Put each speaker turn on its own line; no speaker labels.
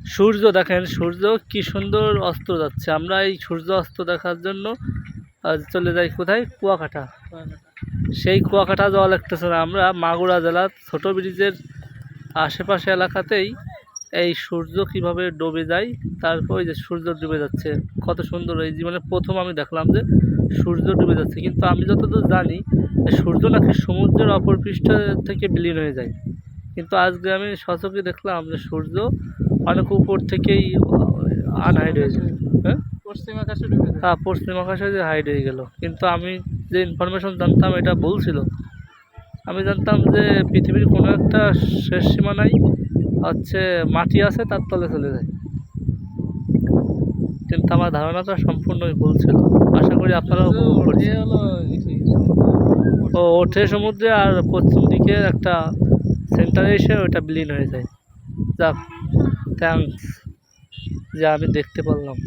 সূর্য দেখেন, সূর্য কি সুন্দর অস্ত যাচ্ছে। আমরা এই সূর্য অস্ত দেখার জন্য আজ চলে যাই কোথায়? কুয়াকাটা। সেই কুয়াকাটা যাওয়া লাগতেছে না, আমরা মাগুরা জেলার ছোট ব্রিজের আশেপাশে এলাকাতেই এই সূর্য কিভাবে ডুবে যায়, তারপর ওই যে সূর্য ডুবে যাচ্ছে, কত সুন্দর। এই জীবনে প্রথম আমি দেখলাম যে সূর্য ডুবে যাচ্ছে। কিন্তু আমি যতদূর জানি সূর্য নাকি সমুদ্রের অপর পৃষ্ঠ থেকে বিলীন হয়ে যায়, কিন্তু আজকে আমি সচক্ষে দেখলাম যে সূর্য অনেক উপর থেকেই আনহাইড হয়ে যায়। হ্যাঁ,
পশ্চিম আকাশে ডুবে যায়।
হ্যাঁ, পশ্চিম আকাশে যে হাইড হয়ে গেল। কিন্তু আমি যে ইনফরমেশন জানতাম এটা ভুল ছিল। আমি জানতাম যে পৃথিবীর কোনো একটা শেষ সীমা নাই, হচ্ছে মাটি আছে তার তলে চলে যায়। কিন্তু আমার ধারণাটা সম্পূর্ণই ভুল ছিল। আশা করি আপনারাও উপভোগ
সূর্য
করছেন।
হলো
ও ওঠে সমুদ্রে আর পশ্চিম দিকে একটা সেন্টারে এসে ওইটা বিলীন হয়ে যায়। যাক, থ্যাঙ্কস যে আমি দেখতে পারলাম।